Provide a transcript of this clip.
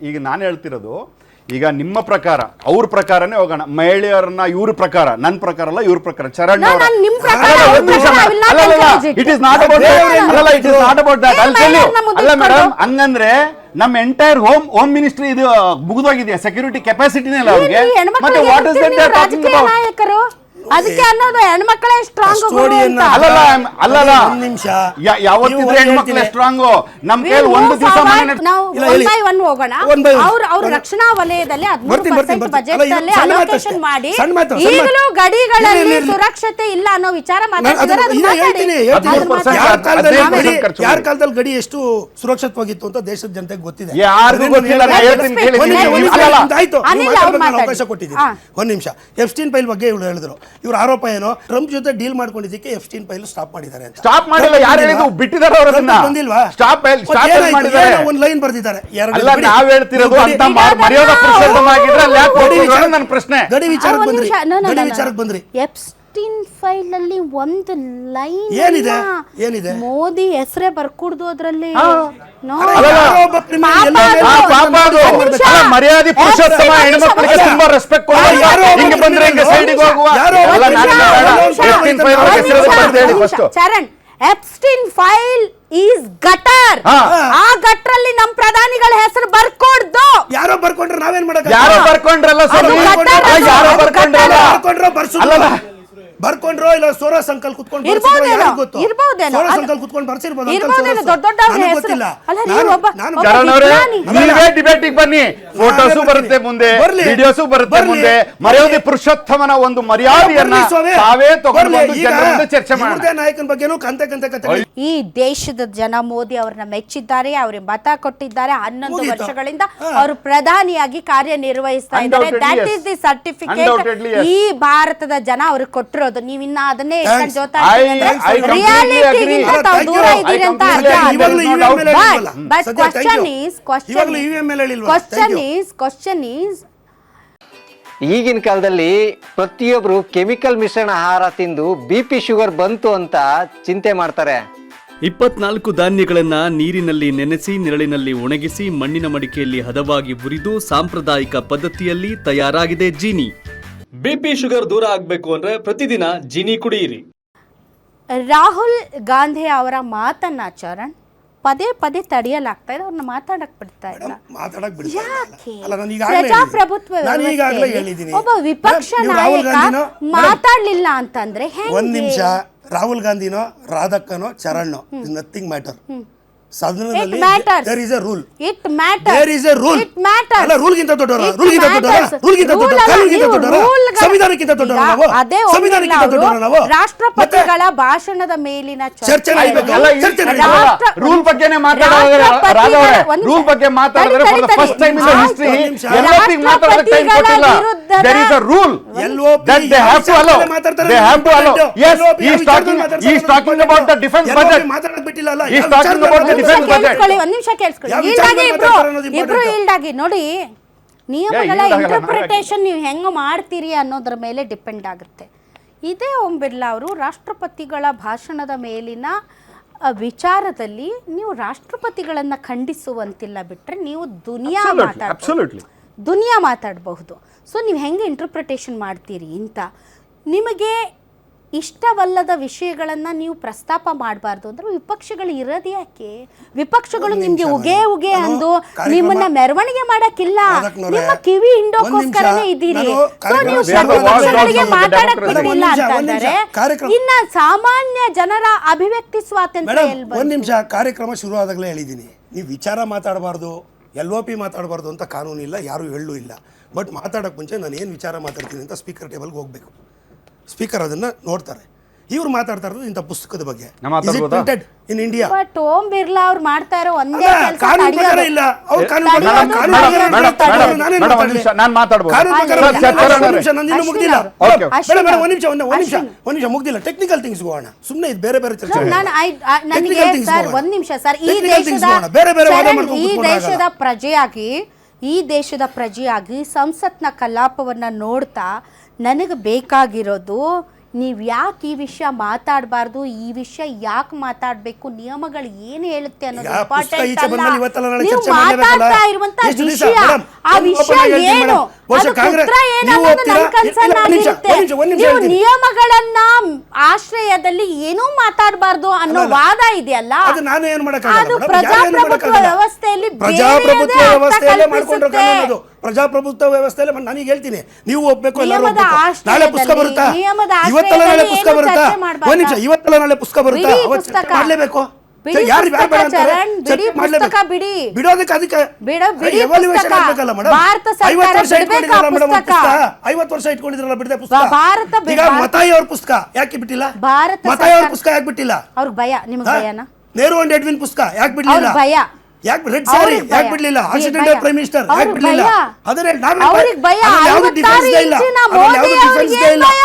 ಈಗ ನಾನು ಹೇಳ್ತಿರೋದು ಈಗ ನಿಮ್ಮ ಪ್ರಕಾರ ಅವ್ರ ಪ್ರಕಾರನೇ ಹೋಗೋಣ. ಮಹಿಳೆಯರನ್ನ ಇವ್ರ ಪ್ರಕಾರ, ನನ್ನ ಪ್ರಕಾರ ಅಲ್ಲ, ಇವ್ರ ಪ್ರಕಾರ. Charan it is not about that. ಅಲ್ಲ ಮೇಡಮ್, ಹಂಗಂದ್ರೆ ನಮ್ಮ ಎಂಟೈರ್ ಹೋಮ್ ಮಿನಿಸ್ಟ್ರಿ ಇದು ಮುಗಿದೋಗಿದೆಯಾ? ಸೆಕ್ಯೂರಿಟಿ ಕೆಪಾಸಿಟಿನೇ ಇಲ್ಲ ಅವ್ರಿಗೆ. ಮತ್ತೆ what is that talking about? ಅದಕ್ಕೆ ಅನ್ನೋದು ಹೆಣ್ಮಕ್ಳೇ ಸ್ಟ್ರಾಂಗ್. ಅಲ್ಲಲ್ಲ, ಯಾವತ್ತಿದ್ರೆ ಹೆಣ್ಮಕ್ಳೇ ಸ್ಟ್ರಾಂಗ್. ನಮ್ ಕೈಯಲ್ಲಿ ಒಂದು ದಿವಸ ಹೋಗೋಣ. ಅವ್ರ ರಕ್ಷಣಾ ವಲಯದಲ್ಲಿ 13% ಬಜೆಟ್ ಅಲ್ಲಿ ಅಲೋಕೇಶನ್ ಮಾಡಿ ಈಗಲೂ ಗಡಿಗಳಲ್ಲಿ ಸುರಕ್ಷತೆ ಇಲ್ಲ ಅನ್ನೋ ವಿಚಾರ ಮಾತಾಡ್ತಿದ್ದಾರೆ. ಯಾರ ಕಾಲದಲ್ಲಿ ಗಡಿ ಎಷ್ಟು ಸುರಕ್ಷಿತವಾಗಿತ್ತು ಅಂತ ದೇಶದ ಜನತೆಗೆ ಗೊತ್ತಿದೆ. ಯಾರಿಗೂ ಗೊತ್ತಿಲ್ಲ. ಅವಕಾಶ ಕೊಟ್ಟಿದ್ದೀನಿ. ಒಂದ್ ನಿಮಿಷ. ಎಫ್ಸ್ಟೀನ್ ಫೈಲ್ ಬಗ್ಗೆ ಇವ್ರು ಹೇಳಿದ್ರು. ಇವ್ರ ಆರೋಪ ಏನೋ ಟ್ರಂಪ್ ಜೊತೆ ಡೀಲ್ ಮಾಡ್ಕೊಂಡಿದ್ದಕ್ಕೆ ಎಫ್ಸ್ಟೀನ್ ಫೈಲ್ ಸ್ಟಾಪ್ ಮಾಡಿದ್ದಾರೆ ಅಂತ. ಸ್ಟಾಪ್ ಮಾಡಿಲ್ಲ. ಯಾರು ಹೇಳಿದ್ರು? ಬಿಟ್ಟಿದ್ದಾರೆ ಅವರು. ಅದನ್ನ ಬಂದಿಲ್ವಾ? ಸ್ಟಾಪ್ ಮಾಡಿದ್ದಾರೆ. ಒಂದು ಲೈನ್ ಬರ್ದಿದ್ದಾರೆ. ಅಲ್ಲ, ನಾವ್ ಹೇಳ್ತಿರೋದು ಅಂತ ಮರ್ಯಾದಾ ಪುರುಷೋತ್ತಮವಾಗಿದ್ರೆ ಅಲ್ಲಿ ಯಾಕೆ ಹೋಗ್ತಿದ್ರು ನನ್ನ ಪ್ರಶ್ನೆ. ಗಡಿ ವಿಚಾರಕ್ಕೆ ಬಂದ್ರಿ. ಎಪ್ಸ್ಟೀನ್ ಫೈಲ್ ಅಲ್ಲಿ ಒಂದು ಲೈನ್ ಏನಿದೆ? ಮೋದಿ ಹೆಸರೇ ಬರ್ಕೂಡ್ದು ಅದ್ರಲ್ಲಿ. ಮರ್ಯಾದೆ ಪುರುಷೋತ್ತಮ ಹೆಣ್ಮಕ್ಳಿಗೆ ತುಂಬಾ ರೆಸ್ಪೆಕ್ಟ್ ಹಿಂಗೆ ಬಂದ್ರೆ ಹಿಂಗೆ ಸೈಡಿಗೆ ಹೋಗುವ. Charan, Epstein file is gutter. ಆ ಗಟ್ರಲ್ಲಿ ನಮ್ ಪ್ರಧಾನಿಗಳ ಹೆಸರು ಬರ್ಕೊಡ್ದು. ಯಾರೋ ಬರ್ಕೊಂಡ್ರೆ ನಾವೇನ್ ಮಾಡಕ? ಯಾರೋ ಬರ್ಕೊಂಡ್ರಲ್ಲ, ಯಾರೋ ಬರ್ಕೊಂಡ್ರಲ್ಲ, ಬರ್ಕೊಂಡ್ರೋ ಇಲ್ಲ ಸೋರಾ ಸಂಕಲ್ ಕುತ್ಕೊಂಡು ಡಿಬೇಟಿಗೆ ಬನ್ನಿ. ಫೋಟೋಸು ಬರುತ್ತೆ ಮುಂದೆ, ವಿಡಿಯೋಸು ಬರುತ್ತೆ ಮುಂದೆ. ಮರ್ಯಾದೆ ಪುರುಷೋತ್ತಮನ ಒಂದು ಮರ್ಯಾದೆಯನ್ನ ತಾವೇ ತಗೊಂಡು ಚರ್ಚೆ ಮಾಡಿ. ನಾಯಕನ ಬಗ್ಗೆನೂ ಕಂತೆ ಈ ದೇಶದ ಜನ ಮೋದಿ ಅವ್ರನ್ನ ಮೆಚ್ಚಿದ್ದಾರೆ, ಅವ್ರಿಗೆ ಮತ ಕೊಟ್ಟಿದ್ದಾರೆ. 11 ವರ್ಷಗಳಿಂದ ಅವರು ಪ್ರಧಾನಿಯಾಗಿ ಕಾರ್ಯನಿರ್ವಹಿಸ್ತಾ ಇದ್ದಾರೆ. ದಟ್ ಈಸ್ ದಿ ಸರ್ಟಿಫಿಕೇಟ್ ಈ ಭಾರತದ ಜನ ಅವ್ರಿಗೆ ಕೊಟ್ಟಿರೋದು. ನೀವಿನ್ನ ಅದನ್ನೇ ಈಗಿನ ಕಾಲದಲ್ಲಿ ಪ್ರತಿಯೊಬ್ರು ಕೆಮಿಕಲ್ ಮಿಶ್ರಣ ಆಹಾರ ತಿಂದು BP ಶುಗರ್ ಬಂತು ಅಂತ ಚಿಂತೆ ಮಾಡ್ತಾರೆ. 24 ಧಾನ್ಯಗಳನ್ನ ನೀರಿನಲ್ಲಿ ನೆನೆಸಿ ನೆರಳಿನಲ್ಲಿ ಒಣಗಿಸಿ ಮಣ್ಣಿನ ಮಡಿಕೆಯಲ್ಲಿ ಹದವಾಗಿ ಹುರಿದು ಸಾಂಪ್ರದಾಯಿಕ ಪದ್ಧತಿಯಲ್ಲಿ ತಯಾರಾಗಿದೆ ಜೀನಿ. BP ಶುಗರ್ ದೂರ ಆಗಬೇಕು ಅಂದ್ರೆ ಪ್ರತಿದಿನ ಜೀನಿ ಕುಡಿಯಿರಿ. ರಾಹುಲ್ ಗಾಂಧಿ ಅವರ ಮಾತನ್ನ ಚರಣ್ ಪದೇ ಪದೇ ತಡೆಯಲಾಗ್ತಾ ಇದೆ. ಅವ್ರನ್ನ ಮಾತಾಡಕ್ ಬಿಡ್ತಾ ಇಲ್ಲ. ಪ್ರಜಾಪ್ರಭುತ್ವ ಒಬ್ಬ ವಿಪಕ್ಷ ನಾಯಕ ಮಾತಾಡ್ಲಿಲ್ಲ ಅಂತಂದ್ರೆ ಒಂದ್ ನಿಮಿಷ. ರಾಹುಲ್ ಗಾಂಧಿನೋ ರಾಧಕ್ಕನೋ ಚರಣ್ ನಥಿಂಗ್ ಮ್ಯಾಟರ್. ಸದನದಲ್ಲಿ there is a rule. It matters. There is a rule. It matters. ಅಲ್ಲ, ರೂಲ್ಗಿಂತ ದೊಡ್ಡವರ ಸಂವಿಧಾನಕ್ಕಿಂತ ದೊಡ್ಡವರ ನಾವು ರಾಷ್ಟ್ರಪತಿಗಳ ಭಾಷಣದ ಮೇಲಿನ ಚರ್ಚೆ ರೂಲ್ ಬಗ್ಗೆನೇ ಮಾತಾಡೋದ್ರೆ ರೂಲ್ ಬಗ್ಗೆ ಮಾತಾಡಿದ್ರೆ for the first time in the history ಎಲ್ಲೋಪಿಗೆ ಮಾತಾಡೋದಕ್ಕೆ ಟೈಮ್ ಕೊಟ್ಟಿಲ್ಲ. there is a rule that they have to allow. Yes, he is talking about the defense budget. ಮಾತಾಡಕ್ ಬಿಟ್ಟಿಲ್ಲ. ಅಲ್ಲ, he is talking about the defense budget. ಒಂದ್ ನಿಮಿಷ ಕೇಳಿಸ್ಕೊಳ್ಳಿ. ಇಬ್ರು ಈಲ್ಡಾಗಿ ನೋಡಿ. ನಿಯಮಗಳ ಇಂಟರ್ಪ್ರಿಟೇಷನ್ ನೀವು ಹೆಂಗ ಮಾಡ್ತೀರಿ ಅನ್ನೋದ್ರ ಮೇಲೆ ಡಿಪೆಂಡ್ ಆಗುತ್ತೆ. ಇದೇ ಓಂ ಬಿರ್ಲಾ ಅವರು ರಾಷ್ಟ್ರಪತಿಗಳ ಭಾಷಣದ ಮೇಲಿನ ವಿಚಾರದಲ್ಲಿ ನೀವು ರಾಷ್ಟ್ರಪತಿಗಳನ್ನ ಖಂಡಿಸುವಂತಿಲ್ಲ. ಬಿಟ್ರೆ ನೀವು ದುನಿಯಾ ಮಾತಾಡಬಹುದು. ಸೊ ನೀವು ಹೆಂಗೆ ಇಂಟರ್ಪ್ರಿಟೇಷನ್ ಮಾಡ್ತೀರಿ ಅಂತ. ನಿಮಗೆ ಇಷ್ಟವಲ್ಲದ ವಿಷಯಗಳನ್ನು ನೀವು ಪ್ರಸ್ತಾಪ ಮಾಡಬಾರ್ದು ಅಂದ್ರೆ ವಿಪಕ್ಷಗಳು ಇರೋದು ಯಾಕೆ? ವಿಪಕ್ಷಗಳು ನಿಮ್ಗೆ ಉಗೆ ಅಂದು ನಿಮ್ಮನ್ನ ಮೆರವಣಿಗೆ ಮಾಡಕ್ಕಿಲ್ಲ. ನಿಮ್ಮ ಕಿವಿ ಹಿಂಡೋಕ್ಕೋಸ್ಕರನೇ ಇದ್ದೀರಿ. ನೀವು ಪ್ರತಿಪಕ್ಷಗಳಿಗೆ ಮಾತಾಡಕ್ ಬಿಟ್ಟಿಲ್ಲ ಅಂತಂದ್ರೆ ಇನ್ನ ಸಾಮಾನ್ಯ ಜನರ ಅಭಿವ್ಯಕ್ತಿ ಸ್ವಾತಂತ್ರ್ಯ. ಒಂದ್ ನಿಮಿಷ. ಕಾರ್ಯಕ್ರಮ ಶುರು ಆದಾಗಲೇ ಹೇಳಿದ್ದೀನಿ, ನೀವು ವಿಚಾರ ಮಾತಾಡಬಾರ್ದು, LOP ಮಾತಾಡಬಾರ್ದು ಅಂತ ಕಾನೂನು ಇಲ್ಲ, ಯಾರು ಹೇಳೂ ಇಲ್ಲ. ಬಟ್ ಮಾತಾಡೋಕೆ ಮುಂಚೆ ನಾನು ಏನು ವಿಚಾರ ಮಾತಾಡ್ತೀನಿ ಅಂತ ಸ್ಪೀಕರ್ ಟೇಬಲ್ಗೆ ಹೋಗಬೇಕು. ಸ್ಪೀಕರ್ ಅದನ್ನ ನೋಡ್ತಾರೆ. ಇವ್ರು ಮಾತಾಡ್ತಾ ಇರೋದು ಇಂಥ ಪುಸ್ತಕದ ಬಗ್ಗೆ. In India. But Om Birla ಅವ್ರು ಮಾಡ್ತಾ ಇರೋ ಒಂದೇ ಕೆಲಸ ಇಲ್ಲ. ಅವ್ರು ಒಂದ್ ನಿಮಿಷ ಮುಗ್ದಿಲ್ಲ. ಟೆಕ್ನಿಕಲ್ ಥಿಂಗ್ಸ್ ಹೋಗೋಣ. ಸುಮ್ಮನೆ ಇದು ಬೇರೆ ಬೇರೆ ಚರ್ಚೆ. ಒಂದ್ ನಿಮಿಷ ಸರ್. ಈ ದೇಶದ ಪ್ರಜೆಯಾಗಿ ಸಂಸತ್ನ ಕಲಾಪವನ್ನ ನೋಡ್ತಾ ನನಗೆ ಬೇಕಾಗಿರೋದು ನೀವು ಯಾಕೆ ಈ ವಿಷಯ ಮಾತಾಡಬಾರ್ದು, ಈ ವಿಷಯ ಯಾಕೆ ಮಾತಾಡಬೇಕು, ನಿಯಮಗಳು ಏನು ಹೇಳುತ್ತೆ ಅನ್ನೋದು ಯಾ ಪುಸ್ತಕ ಇಂಪಾರ್ಟೆಂಟ್ ಈಚೆ ಅಲ್ಲ. ಬಂದ್ಮೇಲೆ ಇವತ್ತೆಲ್ಲ ನಾಳೆ ನೀವು ಚರ್ಚೆ ಮಾಡ್ಲೇಬೇಕಲ್ಲ? ಮಾತಾಡ್ತಾ ಇರುವಂತ ಎಷ್ಟು ದಿವಸ? ವಿಷಯ, ಮೇಡಮ್, ಆ ಒಂದು ವಿಷಯ open ಆಗಿ ಹೇಳ್ತೀನಿ ಏನು, ಮೇಡಮ್. ಬಹುಶಃ ಅದು ಕಾಂಗ್ರೆಸ್ ಉತ್ತರ ಏನು ನೀವು ಅನ್ನೋದು ನನ್ನ ಒಪ್ತೀರಾ? ಕನ್ಸರ್ನ್ ಇಲ್ಲ, ಒಂದ್ ನಿಮಿಷ, ಆಗಿರುತ್ತೆ. ಒಂದ್ ನಿಮಿಷ ನೀವು ಹೇಳ್ತೀನಿ. ನಿಯಮಗಳನ್ನ ಆಶ್ರಯದಲ್ಲಿ ಏನೂ ಮಾತಾಡಬಾರ್ದು ಅನ್ನೋ ಅಲ್ಲ, ವಾದ ಇದೆಯಲ್ಲ, ಅದು ನಾನು ಏನು ಮಾಡಕ್ಕಾಗಲ್ಲ ಅದು ಮೇಡಮ್, ಯಾರು ಏನು ಪ್ರಜಾಪ್ರಭುತ್ವ ಮಾಡಕ್ಕಾಗಲ್ಲ. ವ್ಯವಸ್ಥೆಯಲ್ಲಿ ಪ್ರಜಾಪ್ರಭುತ್ವ ಬೇರೆಯದೇ ಅರ್ಥ ವ್ಯವಸ್ಥೆಯಲ್ಲೇ ಮಾಡ್ಕೊಂಡ್ರೆ ಕಲ್ಪಿಸುತ್ತೆ. ಕಾನೂನು ಅದು. ಪ್ರಜಾಪ್ರಭುತ್ವ ವ್ಯವಸ್ಥೆಯಲ್ಲಿ ನನಗೆ ಹೇಳ್ತೀನಿ, ನೀವು ಒಪ್ಬೇಕು, ಎಲ್ಲರೂ ನಿಯಮದ ಒಪ್ಬೇಕು. ನಾಳೆ ಆಶ್ರಯದಲ್ಲಿ, ಪುಸ್ತಕ ಬರುತ್ತಾ? ನಿಯಮದ ಇವತ್ತೆಲ್ಲ ನಾಳೆ ಆಶ್ರಯದಲ್ಲಿ ಪುಸ್ತಕ ಏನು ಬರುತ್ತಾ? ಚರ್ಚೆ ಮಾಡ್ಬಾರ್ದಾ? ಒಂದ್ ನಿಮಿಷ, ಇವತ್ತೆಲ್ಲ ನಾಳೆ ಪುಸ್ತಕ ಬರುತ್ತಾ? ಬಿಡಿ ಅವತ್ತು ಪುಸ್ತಕ. ಚರ್ಚೆ ಮಾಡ್ಲೇಬೇಕು. ಬಿಡಿ ಯಾರು ಪುಸ್ತಕ ಬೇಡ ಅಂತಾರೆ? ಚರಣ್, ಬಿಡಿ ಚರ್ಚೆ ಮಾಡ್ಲೇಬೇಕು. ಪುಸ್ತಕ ಬಿಡಿ. ಬಿಡೋದಕ್ಕೆ ಅದಕ್ಕೆ ಬಿಡಿ evaluation ಪುಸ್ತಕ. ಆಗ್ಬೇಕಲ್ಲ ಮೇಡಮ್. ಭಾರತ ಸರ್ಕಾರ 50 ವರ್ಷ ಬಿಡ್ಬೇಕಾ ಇಟ್ಕೊಂಡಿದ್ರಲ್ಲ ಮೇಡಮ್ ಒಂದು ಪುಸ್ತಕ? ಪುಸ್ತಕ. 50 ವರ್ಷ ಇಟ್ಕೊಂಡಿದ್ರಲ್ಲ ಬಿಡದೆ ಪುಸ್ತಕ. ಭಾರತ ಈಗ ಮತಾಯಿ ಅವ್ರ ಪುಸ್ತಕ ಯಾಕೆ ಬಿಟ್ಟಿಲ್ಲ? ಭಾರತ ಮತಾಯಿ ಅವ್ರ ಸರ್ಕಾರ- ಪುಸ್ತಕ ಯಾಕೆ ಬಿಟ್ಟಿಲ್ಲ? ಅವ್ರಿಗೆ ಭಯ, ನಿಮ್ಗೆ ಭಯನಾ? ನೆಹರು ಅಂಡ್ ಎಡ್ವಿನ್ ಪುಸ್ತಕ ಯಾಕೆ ಬಿಡ್ಲಿಲ್ಲ? ಅವ್ರಿಗೆ ಭಯ. ಯಾಕೆ ರೆಡ್ ಸಾರಿ ಅವ್ರಿಗೆ ಭಯ. ಯಾಕೆ ಬಿಡ್ಲಿಲ್ಲ? ಭಯ. ಆಕ್ಸಿಡೆಂಟಲ್ ಪ್ರೈಮ್ ಮಿನಿಸ್ಟರ್ ಯಾಕೆ ಅವ್ರಿಗೆ ಬಿಡ್ಲಿಲ್ಲ? ಭಯ. ಅದರಲ್ಲಿ ಅವ್ರಿಗೆ ಭಯ. 56 ಡಿಫೆನ್ಸ್ ಇಲ್ಲ, ಇಂಚಿನ ಅದ್ರಲ್ಲಿ ಯಾವ್ದು ಮೋದಿ ಡಿಫೆನ್ಸ್ ಅವ್ರಿಗೆ ಇಲ್ಲ. ಭಯ.